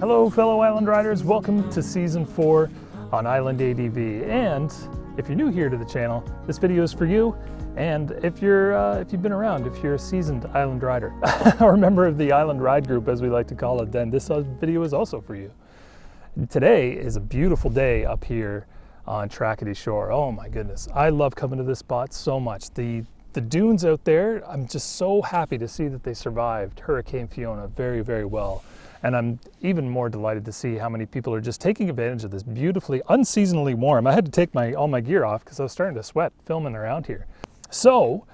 Hello fellow island riders, welcome to season 4 on Island ADV. And if you're new here to the channel, this video is for you. And if you've been around, if you're a seasoned island rider or a member of the island ride group as we like to call it, then this video is also for you. Today is a beautiful day up here on Trackety Shore. Oh my goodness, I love coming to this spot so much. The dunes out there, I'm just so happy to see that they survived Hurricane Fiona very, very well. And I'm even more delighted to see how many people are just taking advantage of this beautifully, unseasonably warm. I had to take all my gear off because I was starting to sweat filming around here. So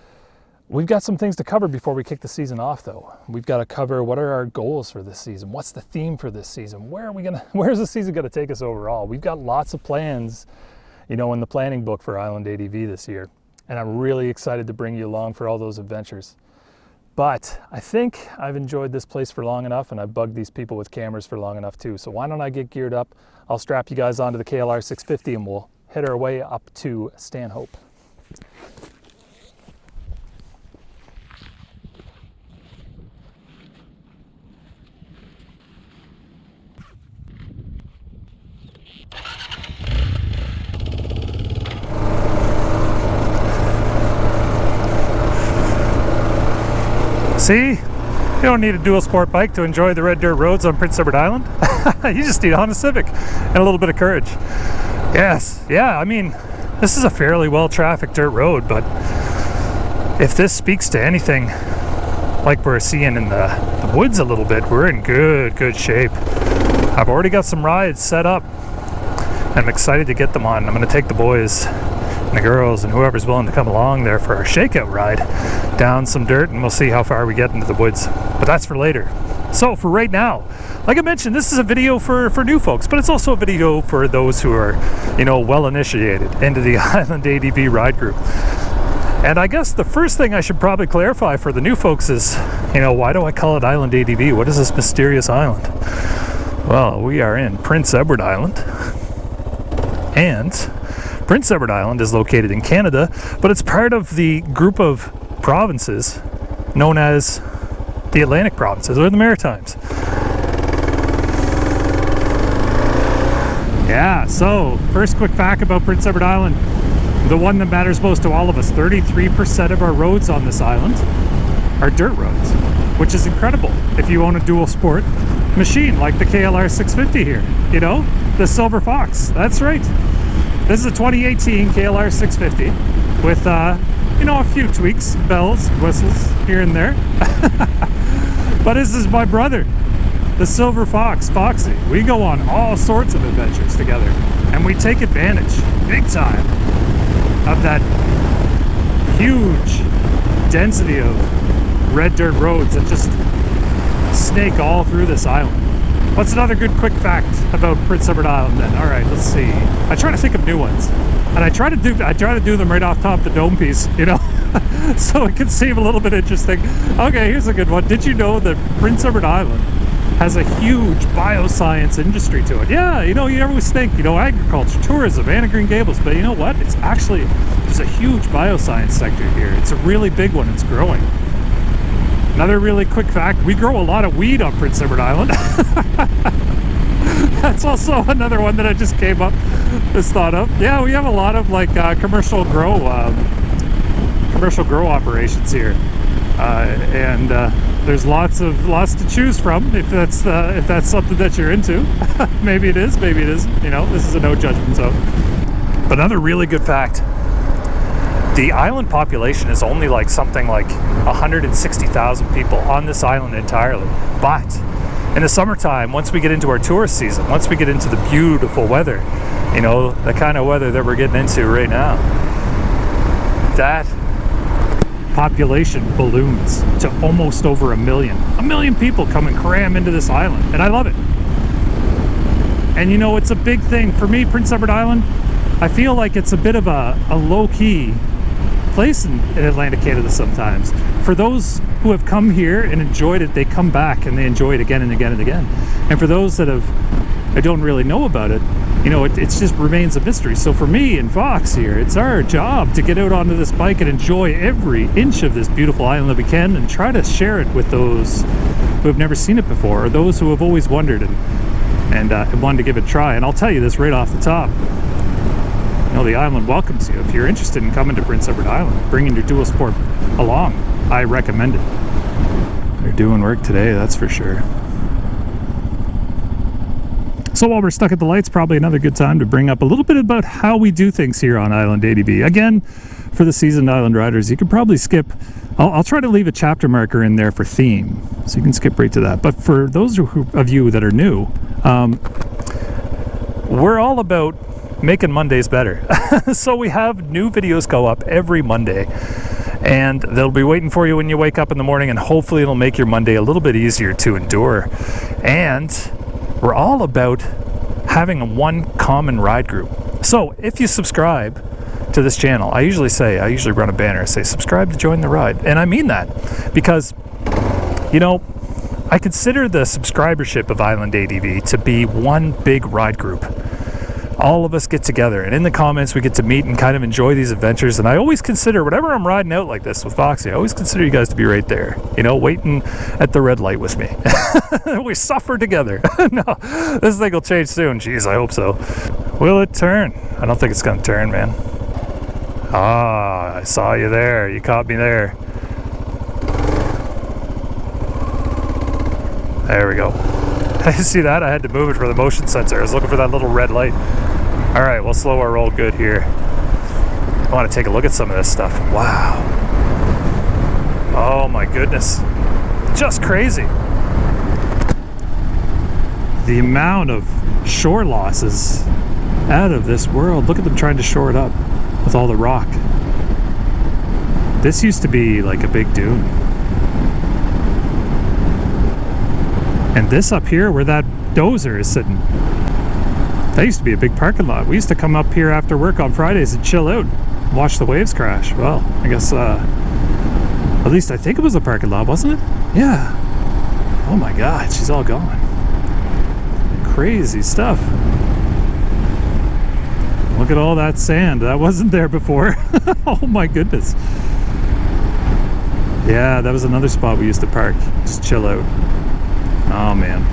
we've got some things to cover before we kick the season off though. We've got to cover what are our goals for this season? What's the theme for this season? Where's the season gonna take us overall? We've got lots of plans, you know, in the planning book for Island ADV this year. And I'm really excited to bring you along for all those adventures. But I think I've enjoyed this place for long enough, and I've bugged these people with cameras for long enough too. So why don't I get geared up? I'll strap you guys onto the KLR 650 and we'll head our way up to Stanhope. See, you don't need a dual sport bike to enjoy the red dirt roads on Prince Edward Island. You just need a Honda Civic and a little bit of courage. Yes, yeah, I mean, this is a fairly well-trafficked dirt road, but if this speaks to anything like we're seeing in the woods a little bit, we're in good shape. I've already got some rides set up, and I'm excited to get them on. I'm going to take the boys and the girls and whoever's willing to come along there for our shakeout ride down some dirt, and we'll see how far we get into the woods, but that's for later. So for right now, like I mentioned, this is a video for new folks, but it's also a video for those who are, you know, well initiated into the Island ADV ride group. And I guess the first thing I should probably clarify for the new folks is, you know, why do I call it Island ADV? What is this mysterious island? Well, we are in Prince Edward Island, and Prince Edward Island is located in Canada, but it's part of the group of provinces known as the Atlantic provinces or the Maritimes. Yeah, so first quick fact about Prince Edward Island, the one that matters most to all of us: 33% of our roads on this island are dirt roads, which is incredible if you own a dual sport machine like the KLR 650 here, you know, the Silver Fox. That's right. This is a 2018 KLR 650 with, you know, a few tweaks, bells, whistles here and there. But this is my brother, the Silver Fox, Foxy. We go on all sorts of adventures together, and we take advantage, big time, of that huge density of red dirt roads that just snake all through this island. What's another good quick fact about Prince Edward Island then? All right, let's see. I try to think of new ones, and I try to do them right off top of the dome piece, you know, so it can seem a little bit interesting. Okay, here's a good one. Did you know that Prince Edward Island has a huge bioscience industry to it? Yeah, you know, you always think, you know, agriculture, tourism, Anna Green Gables, but you know what? It's actually, there's a huge bioscience sector here. It's a really big one. It's growing. Another really quick fact, we grow a lot of weed on Prince Edward Island. That's also another one that I just came up with, thought of. Yeah, we have a lot of like commercial grow operations here, and there's lots to choose from if that's something that you're into. Maybe it is, maybe it isn't. You know, this is a no judgment zone. But another really good fact: the island population is only like something like 160,000 people on this island entirely. But in the summertime, once we get into our tourist season, once we get into the beautiful weather, you know, the kind of weather that we're getting into right now, that population balloons to almost over 1 million. 1 million people come and cram into this island, and I love it. And you know, it's a big thing for me, Prince Edward Island. I feel like it's a bit of a low-key place in Atlantic Canada sometimes. For those who have come here and enjoyed it, they come back and they enjoy it again and again and again. And for those that don't really know about it, you know, it just remains a mystery. So for me and Fox here, it's our job to get out onto this bike and enjoy every inch of this beautiful island that we can, and try to share it with those who have never seen it before, or those who have always wondered. And and wanted to give it a try. And I'll tell you this right off the top. You know, the island welcomes you. If you're interested in coming to Prince Edward Island, bringing your Dual Sport along, I recommend it. They're doing work today, that's for sure. So while we're stuck at the lights, probably another good time to bring up a little bit about how we do things here on Island ADV. Again, for the seasoned island riders, you could probably skip. I'll try to leave a chapter marker in there for theme, so you can skip right to that. But for those of you that are new, we're all about making Mondays better. So we have new videos go up every Monday, and they'll be waiting for you when you wake up in the morning, and hopefully it'll make your Monday a little bit easier to endure. And we're all about having one common ride group. So if you subscribe to this channel, I usually run a banner, I say subscribe to join the ride, and I mean that because, you know, I consider the subscribership of Island ADV to be one big ride group. All of us get together, and in the comments we get to meet and kind of enjoy these adventures. And I always consider, whenever I'm riding out like this with Foxy, I always consider you guys to be right there, you know, waiting at the red light with me. We suffer together. No, this thing will change soon. Jeez, I hope so. Will it turn? I don't think it's gonna turn, man. Ah, I saw you there. You caught me there. There we go. See that? I had to move it for the motion sensor. I was looking for that little red light. All right, we'll slow our roll good here. I want to take a look at some of this stuff. Wow. Oh my goodness. Just crazy. The amount of shore loss is out of this world. Look at them trying to shore it up with all the rock. This used to be like a big dune. And this up here where that dozer is sitting, that used to be a big parking lot. We used to come up here after work on Fridays and chill out, watch the waves crash. Well, I guess, at least I think it was a parking lot, wasn't it? Yeah. Oh my God, she's all gone. Crazy stuff. Look at all that sand. That wasn't there before. Oh my goodness. Yeah, that was another spot we used to park, just chill out. Oh man.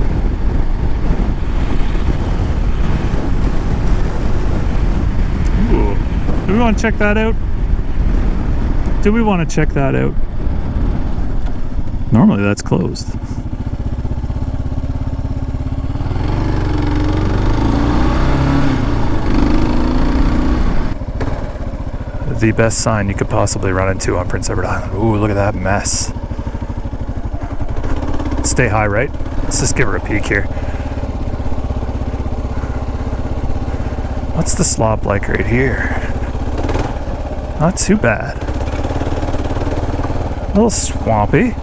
Ooh. Do we want to check that out? Do we want to check that out? Normally that's closed. The best sign you could possibly run into on Prince Edward Island. Ooh, look at that mess. Stay high, right? Let's just give her a peek here. What's the slop like right here? Not too bad. A little swampy.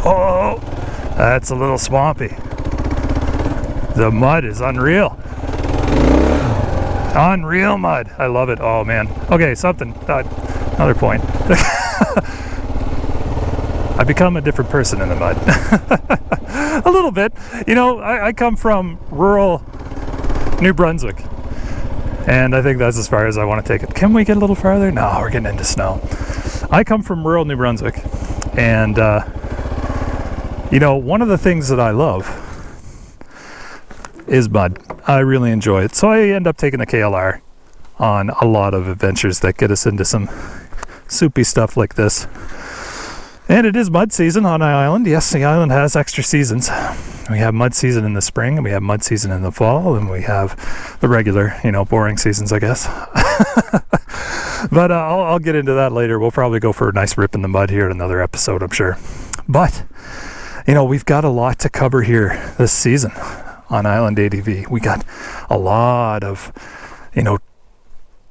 Whoa, that's a little swampy. The mud is unreal. Unreal mud. I love it. Oh man. Okay, another point. I become a different person in the mud. A little bit. You know, I come from rural New Brunswick, and I think that's as far as I want to take it. Can we get a little farther? No, we're getting into snow. I come from rural New Brunswick, and you know, one of the things that I love is mud. I really enjoy it. So I end up taking the KLR on a lot of adventures that get us into some soupy stuff like this. And it is mud season on our island. Yes, the island has extra seasons. We have mud season in the spring, and we have mud season in the fall, and we have the regular, you know, boring seasons, I guess. But I'll get into that later. We'll probably go for a nice rip in the mud here in another episode, I'm sure. But, you know, we've got a lot to cover here this season on Island ADV. We got a lot of, you know,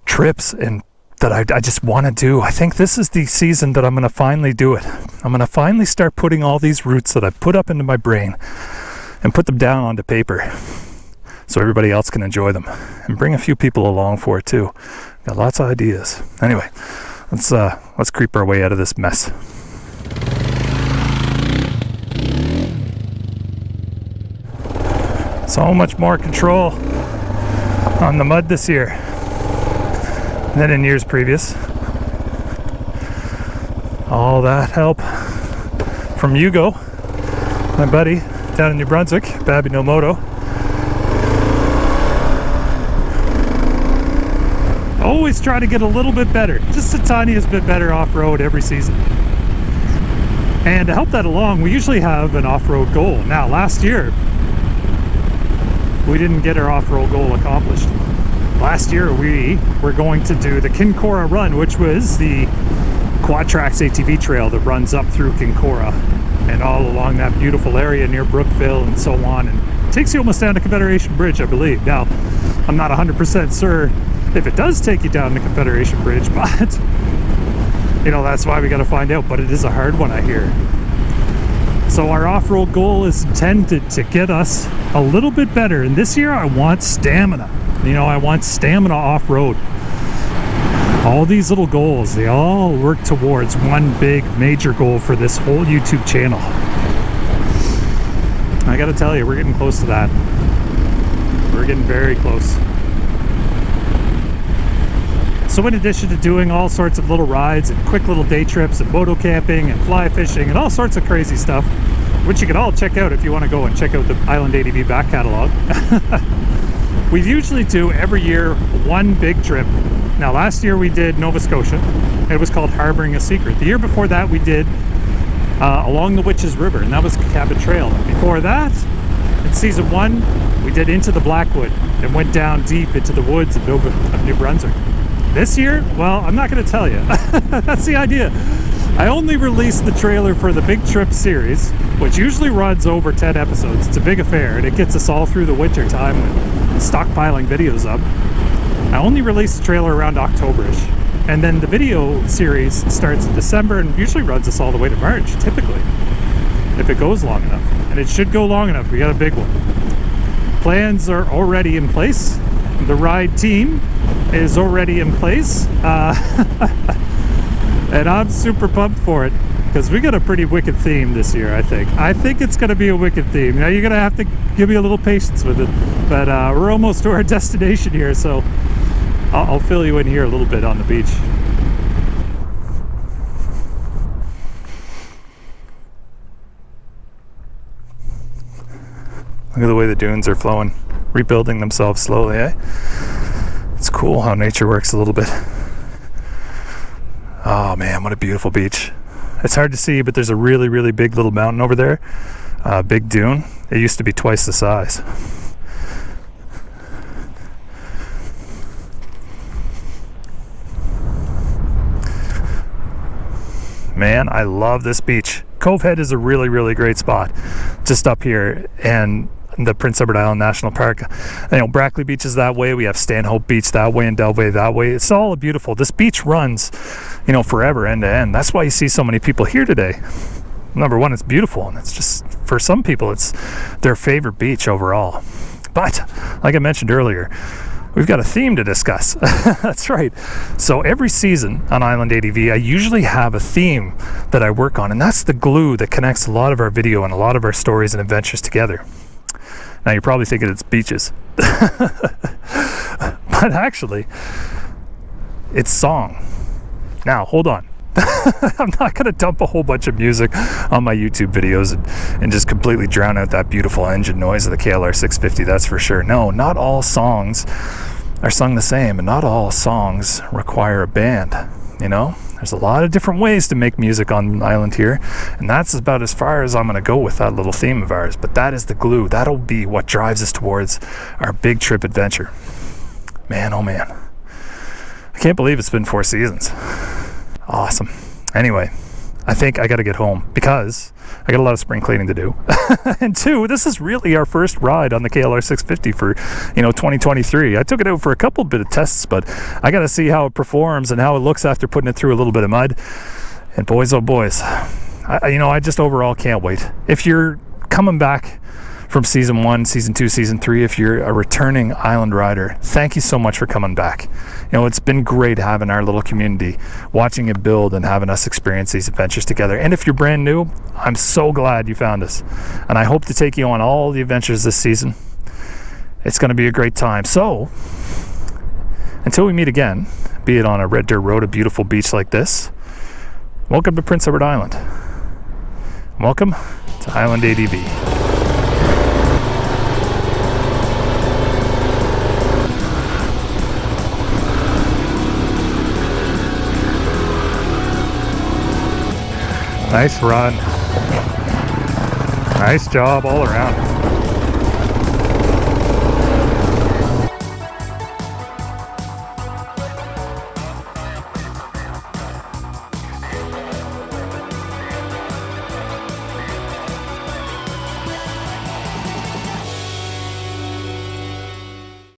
trips and that I just want to do. I think this is the season that I'm going to finally do it. I'm going to finally start putting all these routes that I put up into my brain and put them down onto paper so everybody else can enjoy them and bring a few people along for it too. Got lots of ideas. Anyway, let's creep our way out of this mess. So much more control on the mud this year than in years previous. All that help from Hugo, my buddy down in New Brunswick, Babi no Moto. Always try to get a little bit better, just the tiniest bit better off-road every season. And to help that along, we usually have an off-road goal. Now, last year, we didn't get our off-road goal accomplished. Last year, we were going to do the Kincora Run, which was the Quad-Trax ATV trail that runs up through Kincora and all along that beautiful area near Brookville and so on, and takes you almost down to Confederation Bridge, I believe. Now, I'm not 100% sure if it does take you down to Confederation Bridge, but you know, that's why we got to find out. But it is a hard one, I hear. So our off-road goal is intended to get us a little bit better, and this year I want stamina. You know, I want stamina off-road. All these little goals, they all work towards one big major goal for this whole YouTube channel. I gotta tell you, we're getting close to that. We're getting very close. So in addition to doing all sorts of little rides and quick little day trips and moto camping and fly fishing and all sorts of crazy stuff, which you can all check out if you want to go and check out the Island ADV back catalog, we usually do every year one big trip. Now, last year we did Nova Scotia. It was called Harboring a Secret. The year before that we did along the Witches River, and that was Cabot Trail. Before that, in season 1, we did Into the Blackwood and went down deep into the woods of New Brunswick. This year, well, I'm not going to tell you. That's the idea. I only released the trailer for the Big Trip series, which usually runs over 10 episodes. It's a big affair, and it gets us all through the winter time with stockpiling videos up. I only released the trailer around October-ish, and then the video series starts in December and usually runs us all the way to March, typically, if it goes long enough. And it should go long enough. We got a big one. Plans are already in place. The ride team is already in place, and I'm super pumped for it because we got a pretty wicked theme this year. I think it's going to be a wicked theme. Now, you're going to have to give me a little patience with it, but we're almost to our destination here, so I'll fill you in here a little bit on the beach. Look at the way the dunes are flowing, rebuilding themselves slowly, eh? It's cool how nature works a little bit. Oh man, what a beautiful beach. It's hard to see, but there's a really, really big little mountain over there. Big dune. It used to be twice the size. Man, I love this beach. Cove Head is a really, really great spot just up here, and the Prince Edward Island National Park. You know, Brackley Beach is that way. We have Stanhope Beach that way and Delvey that way. It's all beautiful. This beach runs, you know, forever, end to end. That's why you see so many people here today. Number one, it's beautiful, and it's just, for some people, it's their favorite beach overall. But, like I mentioned earlier, we've got a theme to discuss. That's right. So every season on Island ADV, I usually have a theme that I work on, and that's the glue that connects a lot of our video and a lot of our stories and adventures together. Now, you're probably thinking it's beaches. But actually, it's song. Now, hold on. I'm not going to dump a whole bunch of music on my YouTube videos and just completely drown out that beautiful engine noise of the KLR 650, that's for sure. No, not all songs are sung the same, and not all songs require a band, you know? There's a lot of different ways to make music on the island here, and that's about as far as I'm going to go with that little theme of ours. But that is the glue. That'll be what drives us towards our big trip adventure. Man, oh man. I can't believe it's been 4 seasons. Awesome. Anyway, I think I got to get home because I got a lot of spring cleaning to do. And 2, this is really our first ride on the KLR 650 for, 2023. I took it out for a couple bit of tests, but I got to see how it performs and how it looks after putting it through a little bit of mud. And boys, oh boys, I just overall can't wait. If you're coming back from season 1, season 2, season 3, if you're a returning island rider, thank you so much for coming back. It's been great having our little community, watching it build and having us experience these adventures together. And if you're brand new, I'm so glad you found us. And I hope to take you on all the adventures this season. it's going to be a great time. So until we meet again, be it on a red dirt road, a beautiful beach like this, welcome to Prince Edward Island. Welcome to Island ADV. Nice run. Nice job all around.